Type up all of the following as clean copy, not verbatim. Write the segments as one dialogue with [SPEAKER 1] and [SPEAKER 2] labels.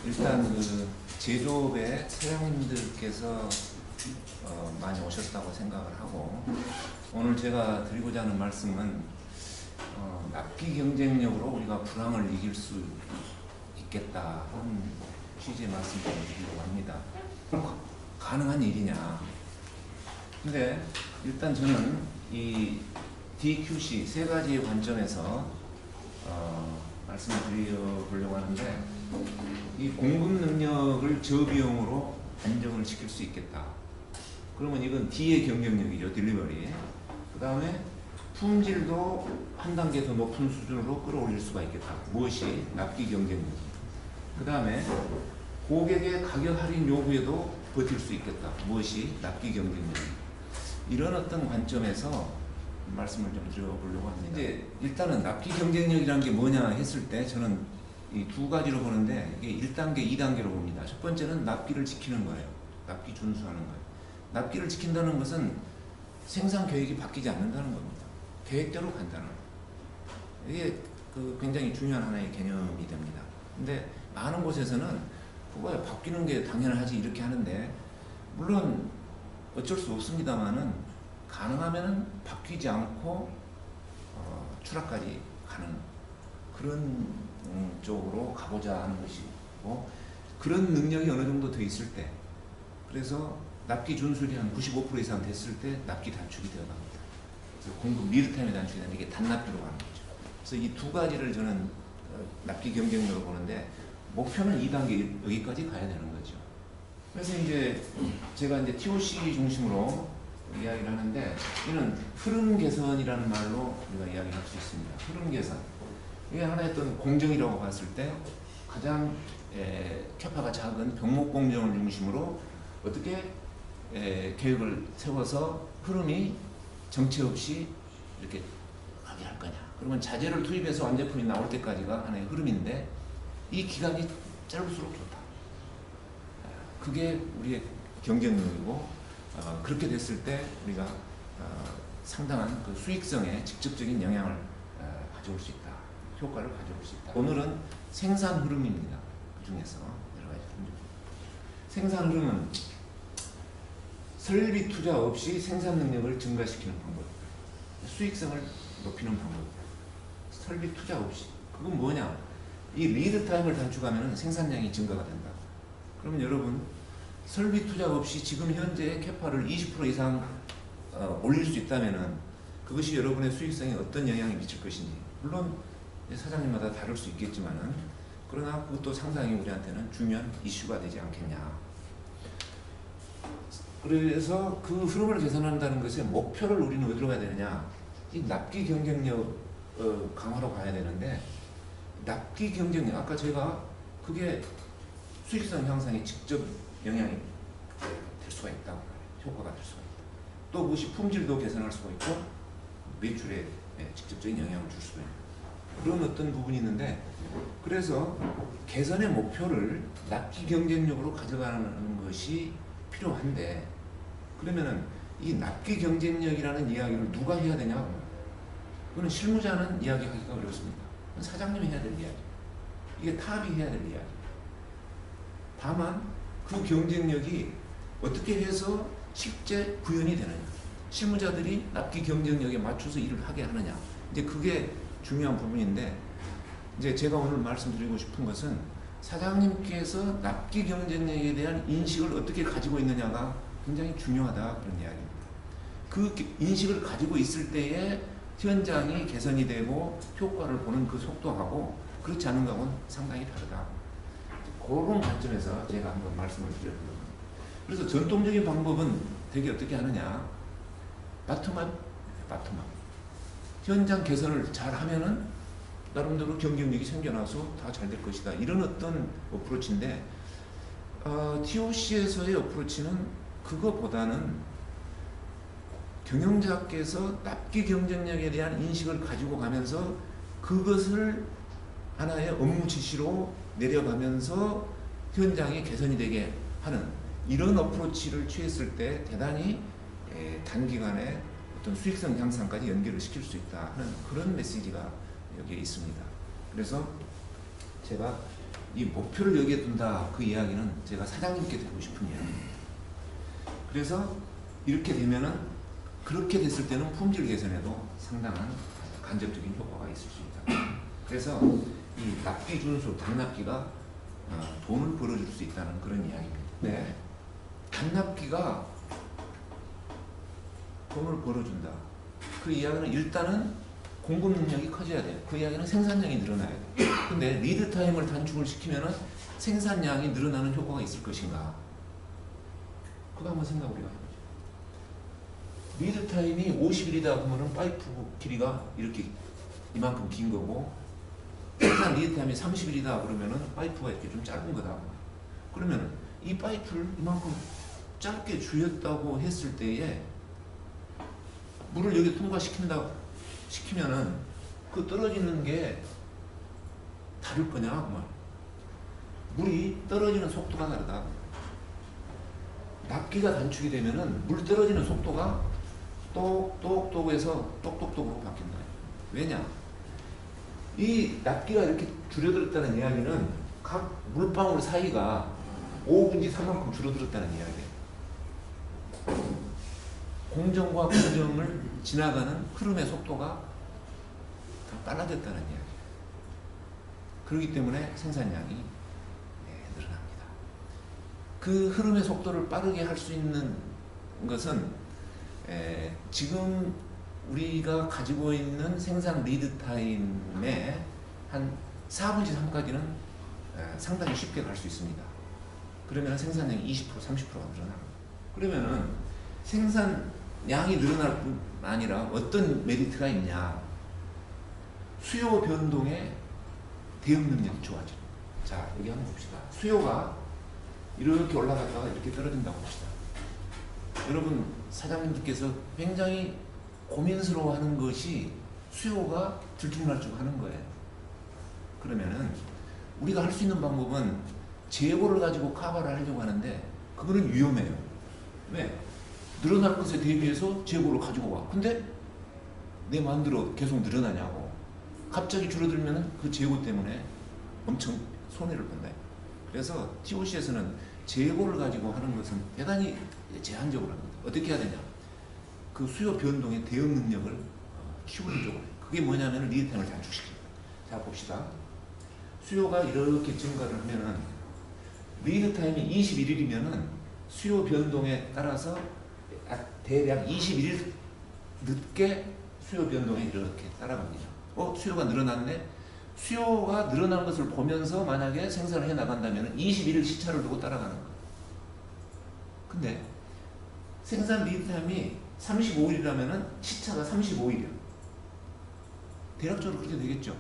[SPEAKER 1] 일단 그 제조업의 사장님들께서 많이 오셨다고 생각을 하고, 오늘 제가 드리고자 하는 말씀은 납기 경쟁력으로 우리가 불황을 이길 수 있겠다 하는 취지의 말씀을 드리려고 합니다. 가능한 일이냐? 근데 일단 저는 이 DQC 세 가지의 관점에서 말씀을 드려보려고 하는데, 이 공급 능력을 저비용으로 안정을 시킬 수 있겠다. 그러면 이건 D의 경쟁력이죠, 딜리버리. 그 다음에 품질도 한 단계 더 높은 수준으로 끌어올릴 수가 있겠다. 무엇이? 납기 경쟁력. 그 다음에 고객의 가격 할인 요구에도 버틸 수 있겠다. 무엇이? 납기 경쟁력. 이런 어떤 관점에서 말씀을 좀 드려보려고 합니다. 이제 일단은 납기 경쟁력이라는 게 뭐냐 했을 때 저는 이 두 가지로 보는데, 이게 1단계, 2단계로 봅니다. 첫 번째는 납기를 지키는 거예요. 납기 준수하는 거예요. 납기를 지킨다는 것은 생산 계획이 바뀌지 않는다는 겁니다. 계획대로 간다는 거예요. 이게 굉장히 중요한 하나의 개념이 됩니다. 근데 많은 곳에서는 그거야 바뀌는 게 당연하지 이렇게 하는데, 물론 어쩔 수 없습니다만은 가능하면은 바뀌지 않고 추락까지 가는 그런 쪽으로 가보자 하는 것이고, 그런 능력이 어느 정도 더 있을 때, 그래서 납기 준수율이 한 95% 이상 됐을 때 납기 단축이 되어 갑니다. 그래서 공급 리드타임의 단축이 되는 게 단납기로 가는 거죠. 그래서 이 두 가지를 저는 납기 경쟁력으로 보는데, 목표는 2단계 여기까지 가야 되는 거죠. 그래서 이제 제가 이제 TOC 중심으로 이야기를 하는데, 이는 흐름 개선이라는 말로 우리가 이야기를 할 수 있습니다. 흐름 개선. 이게 하나의 어떤 공정이라고 봤을 때 가장 캐파가 작은 병목 공정을 중심으로 어떻게 계획을 세워서 흐름이 정체 없이 이렇게 가게 할 거냐. 그러면 자재를 투입해서 완제품이 나올 때까지가 하나의 흐름인데, 이 기간이 짧을수록 좋다. 그게 우리의 경쟁력이고, 그렇게 됐을 때 우리가 상당한 그 수익성에 직접적인 영향을 가져올 수 있다. 효과를 가져올 수 있다. 오늘은 생산 흐름입니다. 그 중에서 여러 가지 흐름. 생산 흐름은 설비 투자 없이 생산 능력을 증가시키는 방법, 수익성을 높이는 방법. 설비 투자 없이. 그건 뭐냐? 이 리드 타임을 단축하면 생산량이 증가가 된다. 그러면 여러분, 설비 투자 없이 지금 현재 캐파를 20% 이상 올릴 수 있다면은 그것이 여러분의 수익성에 어떤 영향을 미칠 것인지, 물론 사장님마다 다를 수 있겠지만은, 그러나 그것도 상당히 우리한테는 중요한 이슈가 되지 않겠냐. 그래서 그 흐름을 개선한다는 것의 목표를 우리는 어디로 가야 되느냐? 이 납기 경쟁력 강화로 가야 되는데, 납기 경쟁력, 아까 제가 그게 수익성 향상에 직접 영향이 될 수가 있다. 효과가 될 수가 있다. 또 그것이 품질도 개선할 수가 있고, 매출에 직접적인 영향을 줄 수도 있고, 그런 어떤 부분이 있는데, 그래서 개선의 목표를 납기 경쟁력으로 가져가는 것이 필요한데, 그러면은 이 납기 경쟁력이라는 이야기를 누가 해야 되냐? 그거는 실무자는 이야기하기가 어렵습니다. 사장님이 해야 될 이야기. 이게 탑이 해야 될 이야기. 다만 그 경쟁력이 어떻게 해서 실제 구현이 되느냐, 실무자들이 납기 경쟁력에 맞춰서 일을 하게 하느냐, 이제 그게 중요한 부분인데, 이제 제가 오늘 말씀드리고 싶은 것은 사장님께서 납기 경쟁력에 대한 인식을 어떻게 가지고 있느냐가 굉장히 중요하다, 그런 이야기입니다. 그 인식을 가지고 있을 때에 현장이 개선이 되고 효과를 보는 그 속도하고 그렇지 않은 것은 상당히 다르다. 그런 관점에서 제가 한번 말씀을 드려보려고 합니다. 그래서 전통적인 방법은 되게 어떻게 하느냐, 바텀업. 현장 개선을 잘 하면은 나름대로 경쟁력이 생겨나서 다 잘 될 것이다. 이런 어떤 어프로치인데, TOC에서의 어프로치는 그거보다는 경영자께서 납기 경쟁력에 대한 인식을 가지고 가면서 그것을 하나의 업무 지시로 내려가면서 현장이 개선이 되게 하는 이런 어프로치를 취했을 때 대단히 단기간에 어떤 수익성 향상까지 연결을 시킬 수 있다 하는 그런 메시지가 여기에 있습니다. 그래서 제가 이 목표를 여기에 둔다, 그 이야기는 제가 사장님께 드리고 싶은 이야기입니다. 그래서 이렇게 되면은, 그렇게 됐을 때는 품질 개선에도 상당한 간접적인 효과가 있을 수 있다. 그래서 이 납기 준수, 단납기가 돈을 벌어줄 수 있다는 그런 이야기입니다. 네. 단납기가 돈을 벌어준다. 그 이야기는 일단은 공급 능력이 커져야 돼요. 그 이야기는 생산량이 늘어나야 돼요. 근데 리드 타임을 단축을 시키면은 생산량이 늘어나는 효과가 있을 것인가? 그거 한번 생각을 해봐요. 리드 타임이 50일이다 그러면은 파이프 길이가 이렇게 이만큼 긴 거고, 생산 리드 타임이 30일이다 그러면은 파이프가 이렇게 좀 짧은 거다. 그러면 이 파이프를 이만큼 짧게 줄였다고 했을 때에 물을 여기 시키면은 그 떨어지는 게 다를 거냐? 뭐. 물이 떨어지는 속도가 다르다. 납기가 단축이 되면은 물 떨어지는 속도가 똑똑똑에서 똑똑똑으로 바뀐다. 왜냐? 이 납기가 이렇게 줄어들었다는 이야기는 각 물방울 사이가 5분지 3만큼 줄어들었다는 이야기예요. 공정과 공정을 지나가는 흐름의 속도가 더 빨라졌다는 이야기예요. 그렇기 때문에 생산량이 늘어납니다. 그 흐름의 속도를 빠르게 할 수 있는 것은 지금 우리가 가지고 있는 생산 리드 타임의 한 4분의 3까지는 상당히 쉽게 갈 수 있습니다. 그러면 생산량이 20%, 30%가 늘어납니다. 그러면은 생산량이 늘어날 뿐 아니라 어떤 메리트가 있냐? 수요 변동의 대응 능력이 좋아집니다. 자, 여기 한번 봅시다. 수요가 이렇게 올라갔다가 이렇게 떨어진다고 봅시다. 여러분, 사장님들께서 굉장히 고민스러워하는 것이 수요가 들쭉날쭉하는 거예요. 그러면은 우리가 할 수 있는 방법은 재고를 가지고 커버를 하려고 하는데 그거는 위험해요. 왜? 늘어날 것에 대비해서 재고를 가지고 와. 근데 내 마음대로 계속 늘어나냐고. 갑자기 줄어들면 그 재고 때문에 엄청 손해를 본다. 그래서 TOC에서는 재고를 가지고 하는 것은 대단히 제한적으로 합니다. 어떻게 해야 되냐? 그 수요 변동의 대응 능력을 키우는 쪽으로. 그게 뭐냐면 리드 타임을 단축시킵니다. 자, 봅시다. 수요가 이렇게 증가를 하면은 리드 타임이 21일이면은 수요 변동에 따라서 대략 21일 늦게 수요 변동에 이렇게 따라갑니다. 수요가 늘어났네? 수요가 늘어난 것을 보면서 만약에 생산을 해 나간다면 21일 시차를 두고 따라가는 거예요. 근데 생산 리드 타임이 35일이라면 시차가 35일이야. 대략적으로 그렇게 되겠죠.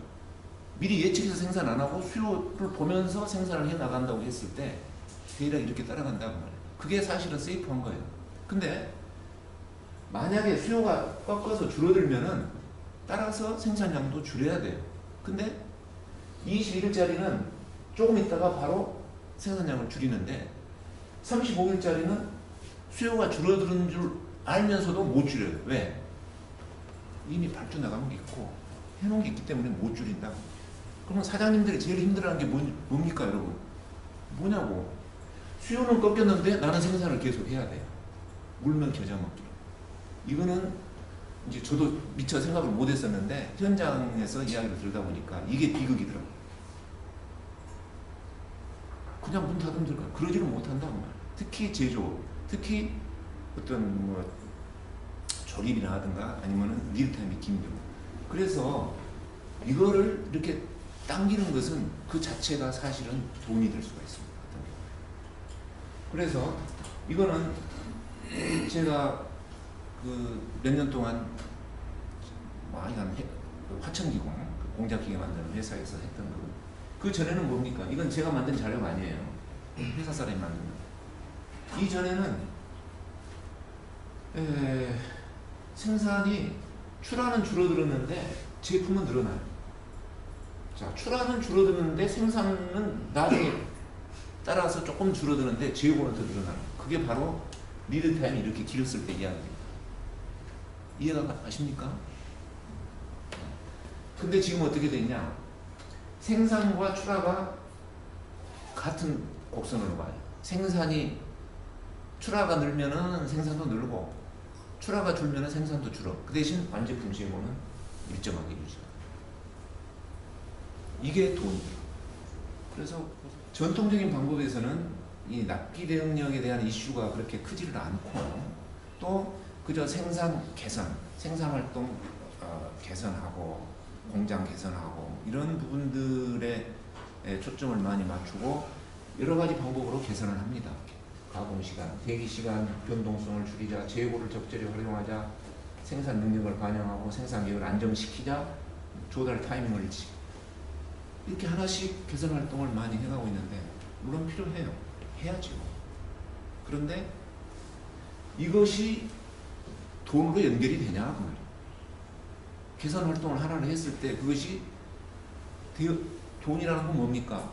[SPEAKER 1] 미리 예측해서 생산 안 하고 수요를 보면서 생산을 해 나간다고 했을 때 대략 이렇게 따라간다고 말해요. 그게 사실은 세이프한 거예요. 근데 만약에 수요가 꺾어서 줄어들면은 따라서 생산량도 줄여야 돼요. 근데 21일짜리는 조금 있다가 바로 생산량을 줄이는데 35일짜리는 수요가 줄어드는 줄 알면서도 못 줄여요. 왜? 이미 발주 나간 게 있고 해놓은 게 있기 때문에 못 줄인다. 그러면 사장님들이 제일 힘들어하는 게 뭡니까 여러분? 뭐냐고. 수요는 꺾였는데 나는 생산을 계속 해야 돼요. 물면 겨자 먹기. 이거는 이제 저도 미처 생각을 못 했었는데 현장에서 이야기를 들다 보니까 이게 비극이더라고요. 그냥 문 닫으면 될 거야. 그러지를 못한다고 말이야. 특히 제조, 특히 어떤 뭐 조립이나 하든가 아니면은 리드타임이 긴 경우. 그래서 이거를 이렇게 당기는 것은 그 자체가 사실은 돈이 될 수가 있습니다. 그래서 이거는 제가 그 몇 년 동안 많이 한 화천기공 공작기계 만드는 회사에서 했던 그 전에는 뭡니까? 이건 제가 만든 자료가 아니에요. 회사 사람이 만든 거. 이전에는 생산이 출하는 줄어들었는데 제품은 늘어나요. 자, 출하는 줄어드는데 생산은 나중에 따라서 조금 줄어드는데 재고는 더 늘어나요. 그게 바로 리드 타임이 이렇게 길었을 때 이야기입니다. 이해가 가십니까? 근데 지금 어떻게 됐냐? 생산과 출하가 같은 곡선으로 가요. 생산이 출하가 늘면은 생산도 늘고 출하가 줄면은 생산도 줄어. 그 대신 완제품 재고는 일정하게 유지가. 이게 돈이에요. 그래서 전통적인 방법에서는 이 납기 대응력에 대한 이슈가 그렇게 크지를 않고 또 그저 생산 개선, 생산 활동 개선하고 공장 개선하고 이런 부분들에 초점을 많이 맞추고 여러 가지 방법으로 개선을 합니다. 가공시간, 대기시간 변동성을 줄이자, 재고를 적절히 활용하자, 생산 능력을 반영하고 생산 계획을 안정시키자, 조달 타이밍을 이렇게 하나씩 개선 활동을 많이 해가고 있는데 물론 필요해요. 해야죠. 그런데 이것이 돈으로 연결이 되냐 그 말이에요. 개선 활동을 하나를 했을 때 그것이 돈이라는 건 뭡니까?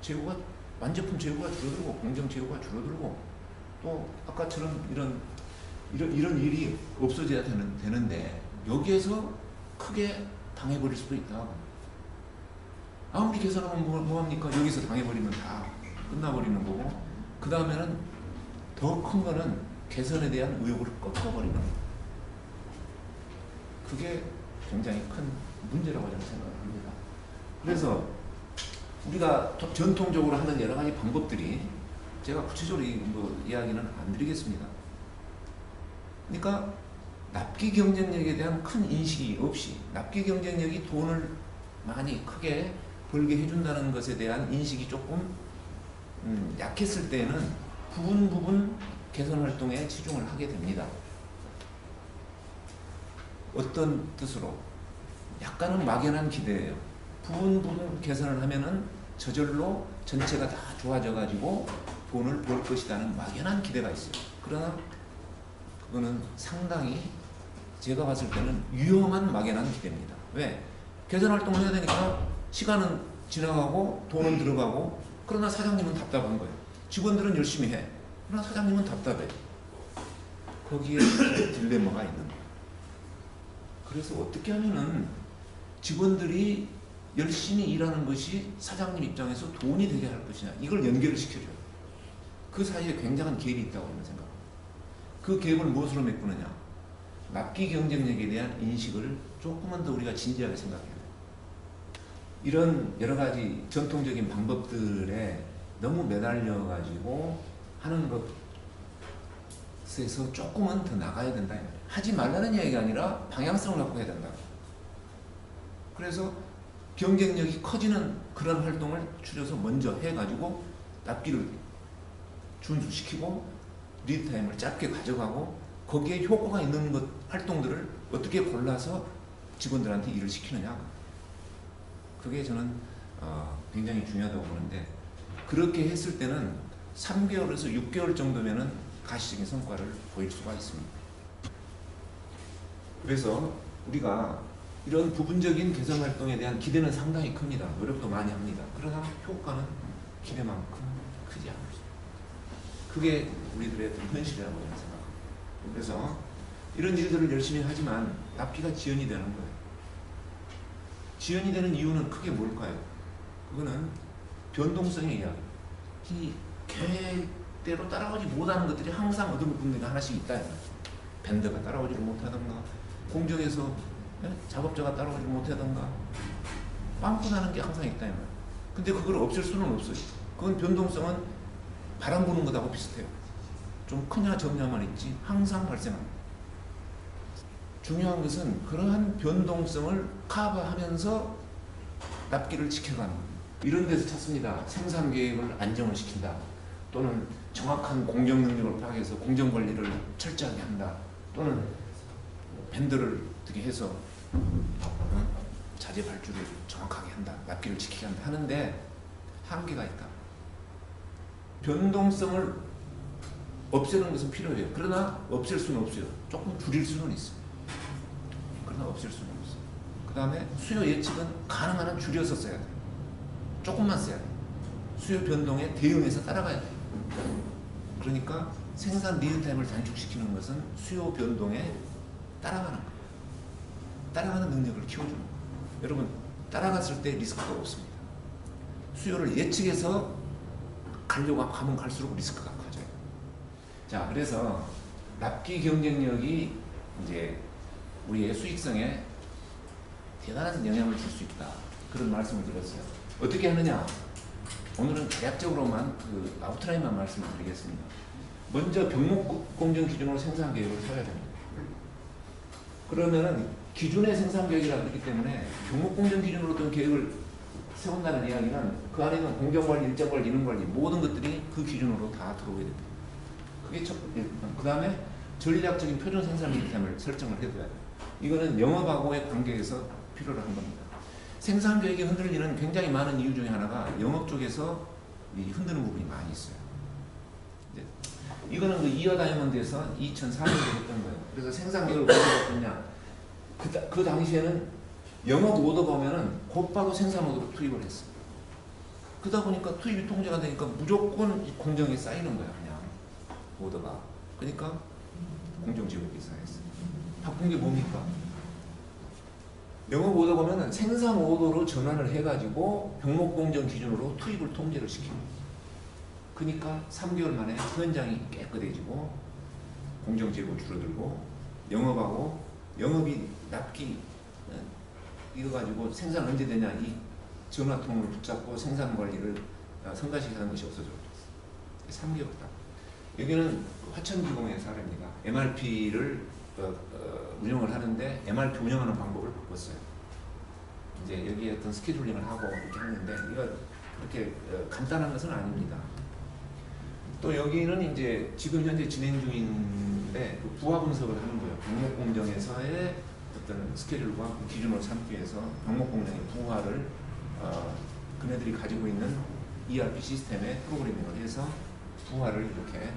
[SPEAKER 1] 재고가 완제품 재고가 줄어들고 공정 재고가 줄어들고 또 아까처럼 이런 일이 없어져야 되는데 여기에서 크게 당해버릴 수도 있다. 아무리 개선하면 뭐합니까? 여기서 당해버리면 다 끝나버리는 거고 그 다음에는 더 큰 거는 개선에 대한 의욕을 꺾어버리는 거예요. 그게 굉장히 큰 문제라고 저는 생각을 합니다. 그래서 우리가 전통적으로 하는 여러 가지 방법들이 제가 구체적으로 이야기는 안 드리겠습니다. 그러니까 납기 경쟁력에 대한 큰 인식이 없이 납기 경쟁력이 돈을 많이 크게 벌게 해준다는 것에 대한 인식이 조금 약했을 때는 부분 개선 활동에 치중을 하게 됩니다. 어떤 뜻으로? 약간은 막연한 기대예요. 부분 개선을 하면은 저절로 전체가 다 좋아져 가지고 돈을 벌 것이라는 막연한 기대가 있어요. 그러나 그거는 상당히 제가 봤을 때는 위험한 막연한 기대입니다. 왜? 개선 활동을 해야 되니까 시간은 지나가고 돈은 들어가고 그러나 사장님은 답답한 거예요. 직원들은 열심히 해. 그러나 사장님은 답답해. 거기에 딜레마가 있는 거예요. 그래서 어떻게 하면은 직원들이 열심히 일하는 것이 사장님 입장에서 돈이 되게 할 것이냐 이걸 연결을 시켜줘요. 그 사이에 굉장한 갭이 있다고 저는 생각합니다. 그 갭을 무엇으로 메꾸느냐? 납기 경쟁력에 대한 인식을 조금만 더 우리가 진지하게 생각해야 돼요. 이런 여러 가지 전통적인 방법들에 너무 매달려 가지고 하는 것에서 조금은 더 나가야 된다. 하지 말라는 이야기가 아니라 방향성을 갖고 해야 된다. 그래서 경쟁력이 커지는 그런 활동을 추려서 먼저 해가지고 납기를 준수시키고 리드타임을 짧게 가져가고 거기에 효과가 있는 활동들을 어떻게 골라서 직원들한테 일을 시키느냐. 그게 저는 굉장히 중요하다고 보는데 그렇게 했을 때는 3개월에서 6개월 정도면은 가시적인 성과를 보일 수가 있습니다. 그래서 우리가 이런 부분적인 개선 활동에 대한 기대는 상당히 큽니다. 노력도 많이 합니다. 그러나 효과는 기대만큼 크지 않습니다. 그게 우리들의 현실이라고 저는 생각합니다. 그래서 이런 일들을 열심히 하지만 납기가 지연이 되는 거예요. 지연이 되는 이유는 크게 뭘까요? 그거는 변동성의 이야기. 이 계획대로 따라오지 못하는 것들이 항상 어떤 부분들이 하나씩 있다. 밴드가 따라오지를 못하던가 공정에서 작업자가 따라오지 못하던가 빵꾸 나는 게 항상 있다. 근데 그걸 없앨 수는 없어요. 그건 변동성은 바람 부는 것하고 비슷해요. 좀 크냐 적냐만 있지 항상 발생합니다. 중요한 것은 그러한 변동성을 커버하면서 납기를 지켜가는 겁니다. 이런 데서 찾습니다. 생산 계획을 안정을 시킨다. 또는 정확한 공정 능력을 파악해서 공정 관리를 철저하게 한다. 또는 밴드를 어떻게 해서 자재 발주를 정확하게 한다. 납기를 지키게 한다. 하는데 한계가 있다. 변동성을 없애는 것은 필요해요. 그러나 없앨 수는 없어요. 조금 줄일 수는 있어요. 그러나 없앨 수는 없어요. 그 다음에 수요 예측은 가능한 한 줄여서 써야 돼요. 조금만 써야 돼요. 수요 변동에 대응해서 따라가야 돼요. 그러니까 생산 리드타임을 단축시키는 것은 수요 변동에 따라가는 거예요. 따라가는 능력을 키워주는 거예요. 여러분 따라갔을 때 리스크가 없습니다. 수요를 예측해서 가려고 하면 갈수록 리스크가 커져요. 자, 그래서 납기 경쟁력이 이제 우리의 수익성에 대단한 영향을 줄 수 있다. 그런 말씀을 드렸어요. 어떻게 하느냐? 오늘은 대략적으로만 그 아웃라인만 말씀을 드리겠습니다. 먼저 병목 공정 기준으로 생산 계획을 세워야 됩니다. 그러면은 기준의 생산 계획이라 그렇기 때문에 병목 공정 기준으로 어떤 계획을 세운다는 이야기는 그 안에 있는 공정관리, 일정관리, 이능관리 모든 것들이 그 기준으로 다 들어오게 됩니다. 그게 그 다음에 전략적인 표준 생산 시스템을 설정을 해둬야 돼요. 이거는 영업하고의 관계에서 필요로 한 겁니다. 생산 계획이 흔들리는 굉장히 많은 이유 중에 하나가 영업 쪽에서 흔드는 부분이 많이 있어요. 이거는 그 이어 다이아몬드에서 2004년도에 했던 거예요. 그래서 생산 계획을 어떻게 했냐? 그 당시에는 영업 오더가 오면은 곧바로 생산 오더로 투입을 했어요. 그러다 보니까 투입이 통제가 되니까 무조건 공정이 쌓이는 거야, 그냥 오더가. 그러니까 공정지급이 쌓였어요. 바꾼 게 뭡니까? 영업 오더가 오면은 생산 오더로 전환을 해가지고 병목 공정 기준으로 투입을 통제를 시키는 거예요. 그러니까 3개월 만에 현장이 깨끗해지고 공정지급 줄어들고 영업이 납기 이거 가지고 생산 언제 되냐 이 전화통을 붙잡고 생산 관리를 성가시키는 것이 없어져 버렸어요. 3개월 딱. 여기는 화천기공의 사례입니다. MRP를 운영을 하는데 MRP 운영하는 방법을 바꿨어요. 이제 여기에 어떤 스케줄링을 하고 이렇게 하는데 이거 그렇게 간단한 것은 아닙니다. 또 여기는 이제 지금 현재 진행 중인데 그 부하 분석을 하는 거예요. 병목 공정에서의 어떤 스케줄과 기준을 삼기 위해서 병목 공정의 부하를 그네들이 가지고 있는 ERP 시스템에 프로그래밍을 해서 부하를 이렇게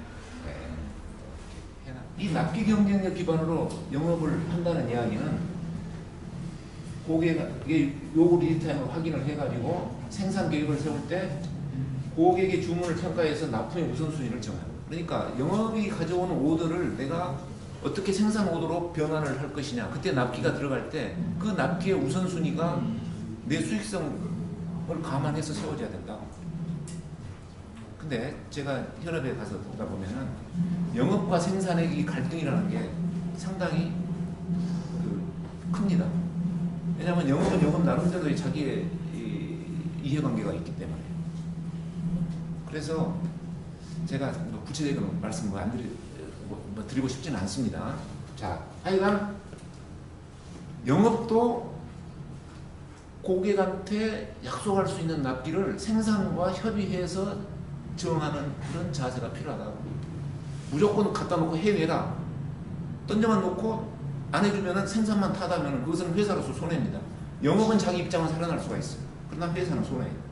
[SPEAKER 1] 해놔. 이 납기 경쟁력 기반으로 영업을 한다는 이야기는 고객의 요구 리드타임을 확인을 해가지고 생산 계획을 세울 때 고객의 주문을 평가해서 납품의 우선순위를 정해요. 그러니까 영업이 가져오는 오더를 내가 어떻게 생산 오더로 변환을 할 것이냐. 그때 납기가 들어갈 때 그 납기의 우선순위가 내 수익성을 감안해서 세워져야 된다. 근데 제가 현업에 가서 보다 보면은 영업과 생산의 갈등이라는 게 상당히 큽니다. 왜냐하면 영업은 영업 나름대로의 자기의 이해관계가 있기 때문에. 그래서 제가 구체적인 말씀 안 드리고 싶지는 않습니다. 자, 하여간 영업도 고객한테 약속할 수 있는 납기를 생산과 협의해서 정하는 그런 자세가 필요하다고. 무조건 갖다 놓고 해외라 던져만 놓고 안 해주면은 생산만 타다면은 그것은 회사로서 손해입니다. 영업은 자기 입장은 살아날 수가 있어요. 그러나 회사는 손해예요.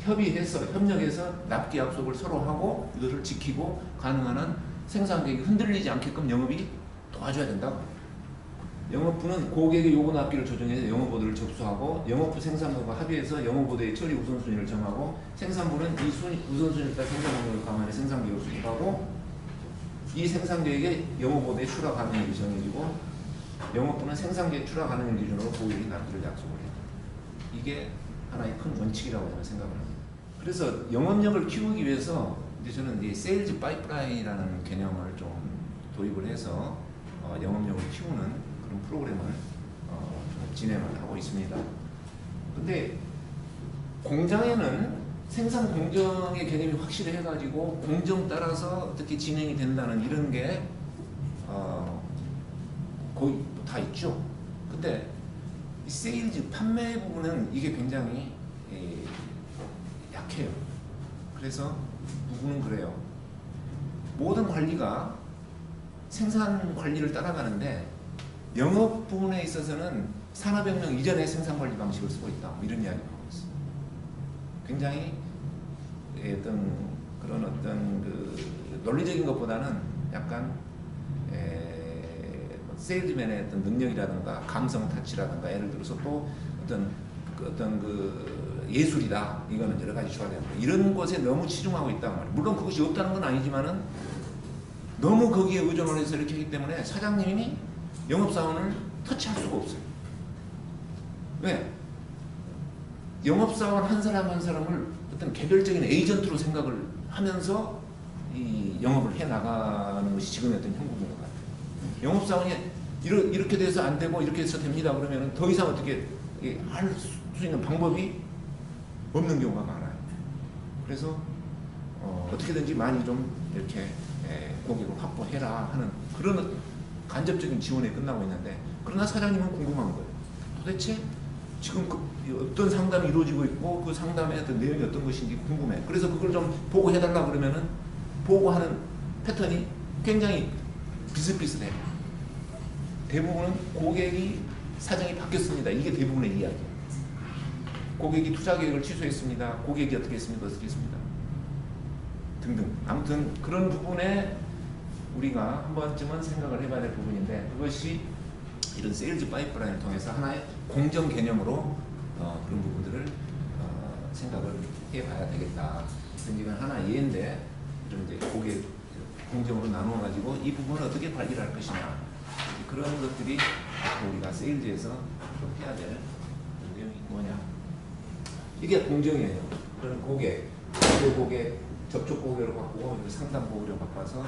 [SPEAKER 1] 협의해서 협력해서 납기 약속을 서로 하고 이것을 지키고 가능한 한 생산 계획이 흔들리지 않게끔 영업이 도와줘야 된다고. 영업부는 고객의 요구 납기를 조정해서 영업오더를 접수하고 영업부 생산부가 합의해서 영업오더의 처리 우선순위를 정하고 생산부는 이 우선순위에 따라 생산 능력을 감안해 생산 계획을 수립하고 이 생산 계획에 영업오더의 출하 가능력이 정해지고 영업부는 생산 계획 출하 가능력 기준으로 고객이 납기를 약속을 해요. 이게 하나의 큰 원칙이라고 저는 생각을 합니다. 그래서 영업력을 키우기 위해서 이제 저는 이 세일즈 파이프라인이라는 개념을 좀 도입을 해서 영업력을 키우는 그런 프로그램을 진행을 하고 있습니다. 근데 공장에는 생산 공정의 개념이 확실히 해가지고 공정 따라서 어떻게 진행이 된다는 이런 게 거의 다 있죠. 근데 이 세일즈 판매 부분은 이게 굉장히 약해요. 그래서 누구는 그래요. 모든 관리가 생산 관리를 따라가는데 영업 부분에 있어서는 산업혁명 이전의 생산 관리 방식을 쓰고 있다. 뭐 이런 이야기를 하고 있어요. 굉장히 어떤 그런 어떤 그 논리적인 것보다는 약간 세일즈맨의 어떤 능력이라든가 감성 타치라든가 예를 들어서 또 어떤 그 예술이다. 이거는 여러 가지 줘야 되는 이런 것에 너무 치중하고 있단 말이에요. 물론 그것이 없다는 건 아니지만은 너무 거기에 의존을 해서 이렇게 하기 때문에 사장님이 영업사원을 터치할 수가 없어요. 왜? 영업사원 한 사람 한 사람을 어떤 개별적인 에이전트로 생각을 하면서 이 영업을 해 나가는 것이 지금의 어떤 형국인 것 같아요. 영업사원이 이렇게 돼서 안 되고 이렇게 해서 됩니다. 그러면 더 이상 어떻게 할 수 있는 방법이 없는 경우가 많아요. 그래서 어떻게든지 많이 좀 이렇게 고객을 확보해라 하는 그런 간접적인 지원에 끝나고 있는데, 그러나 사장님은 궁금한 거예요. 도대체 지금 어떤 상담이 이루어지고 있고 그 상담의 어떤 내용이 어떤 것인지 궁금해. 그래서 그걸 좀 보고해달라 그러면은 보고하는 패턴이 굉장히 비슷비슷해요. 대부분은 고객이 사정이 바뀌었습니다. 이게 대부분의 이야기예요. 고객이 투자 계획을 취소했습니다. 고객이 어떻게 했습니까? 어떻게 했습니다. 등등. 아무튼 그런 부분에 우리가 한 번쯤은 생각을 해봐야 될 부분인데, 그것이 이런 세일즈 파이프라인을 통해서 하나의 공정 개념으로 그런 부분들을 생각을 해봐야 되겠다. 이건 하나 예인데, 이런 이제 고객 공정으로 나누어 가지고 이 부분을 어떻게 관리를 할 것이냐, 그런 것들이 우리가 세일즈에서 좀 해야 될 내용이 뭐냐. 이게 공정이에요. 그런 고객, 접촉 고객으로 바꾸고 상담 고객으로 바꿔서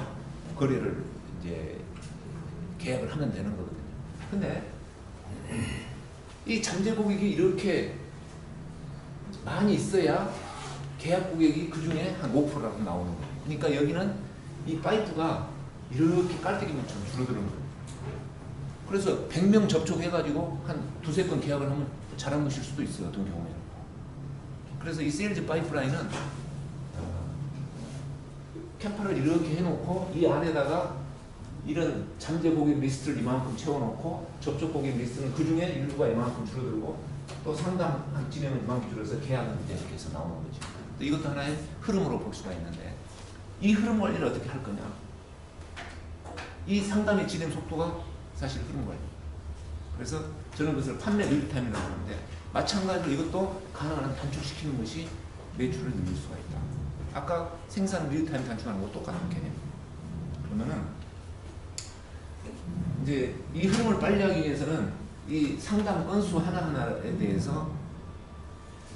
[SPEAKER 1] 거래를 이제 계약을 하면 되는 거거든요. 근데 이 잠재 고객이 이렇게 많이 있어야 계약 고객이 그 중에 한 5%라고 나오는 거예요. 그러니까 여기는 이 파이프가 이렇게 깔때기처럼 줄어드는 거예요. 그래서 100명 접촉해가지고 한 두세 건 계약을 하면 잘한 것일 수도 있어요. 어떤 경우에는. 그래서 이 세일즈 파이프라인은 캐파를 이렇게 해놓고 이 안에다가 이런 잠재 고객 리스트를 이만큼 채워놓고 접촉 고객 리스트는 그 중에 일부가 이만큼 줄어들고 또 상담 진행은 이만큼 줄어서 계약은 이제 이렇게 해서 나오는 거죠. 이것도 하나의 흐름으로 볼 수가 있는데, 이 흐름 관리를 어떻게 할 거냐. 이 상담의 진행 속도가 사실 흐름 관리. 그래서 저는 그것을 판매 릴타임이라고 하는데, 마찬가지로 이것도 가능한 한 단축시키는 것이 매출을 늘릴 수가 있다. 아까 생산 릴타임 단축하는 거 똑같은 개념. 그러면은 이제 이 흐름을 빨리 하기 위해서는 이 상담 건수 하나하나에 대해서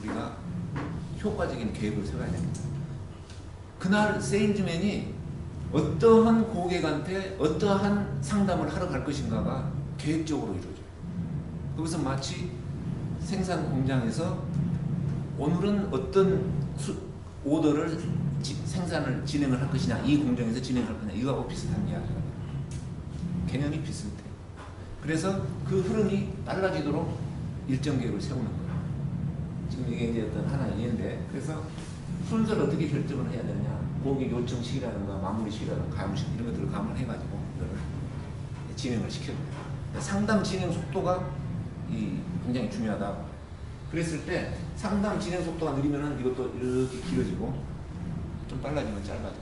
[SPEAKER 1] 우리가 효과적인 계획을 세워야 됩니다. 그날 세일즈맨이 어떠한 고객한테 어떠한 상담을 하러 갈 것인가가 계획적으로 이루어져요. 거기서 마치 생산 공장에서 오늘은 어떤 오더를 생산을 진행을 할 것이냐, 이 공장에서 진행할 거냐, 이거하고 비슷한 이야기예요. 개념이 비슷해요. 그래서 그 흐름이 빨라지도록 일정 계획을 세우는 거예요. 지금 이게 이제 어떤 하나의 예인데, 그래서 순서를 어떻게 결정을 해야 되느냐, 고객 요청 시기라든가 마무리 시기라든가 가용 시기 이런 것들을 감안해가지고 이거를 진행을 시켜야 돼요. 상담 진행 속도가 굉장히 중요하다. 그랬을 때 상담 진행 속도가 느리면은 이것도 이렇게 길어지고 좀 빨라지면 짧아져.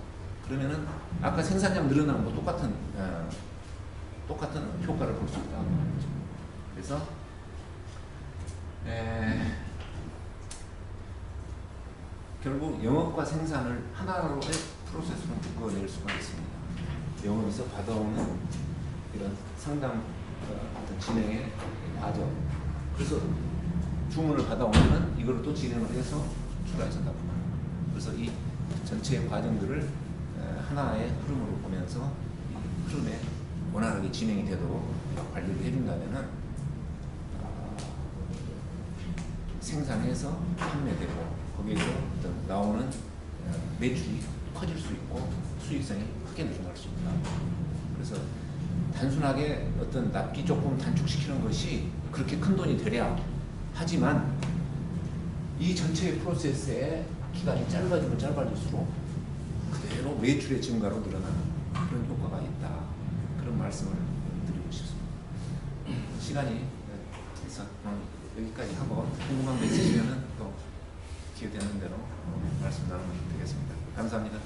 [SPEAKER 1] 그러면은 아까 생산량 늘어나는 거 똑같은 효과를 볼 수 있다. 그래서 결국 영업과 생산을 하나로의 프로세스로 묶어낼 수가 있습니다. 영업에서 받아오는 이런 상담 어떤 진행의 과정. 그래서 주문을 받아오면 이걸 또 진행을 해서 출하해서 납품하는 거예요. 그래서 이 전체의 과정들을 하나의 흐름으로 보면서 이 흐름에 원활하게 진행이 되도록 관리를 해준다면은 생산해서 판매되고 거기에서 어떤 나오는 매출이 커질 수 있고 수익성이 크게 늘어날 수 있다. 그래서 단순하게 어떤 납기 조금 단축시키는 것이 그렇게 큰 돈이 되랴 하지만 이 전체의 프로세스의 기간이 짧아지면 짧아질수록 그대로 매출의 증가로 늘어나는 그런 효과가 있다. 그런 말씀을 드리고 싶습니다. 시간이 있어 여기까지 하고 궁금한 게 있으시면 또 기회 되는 대로 말씀 나누면 되겠습니다. 감사합니다.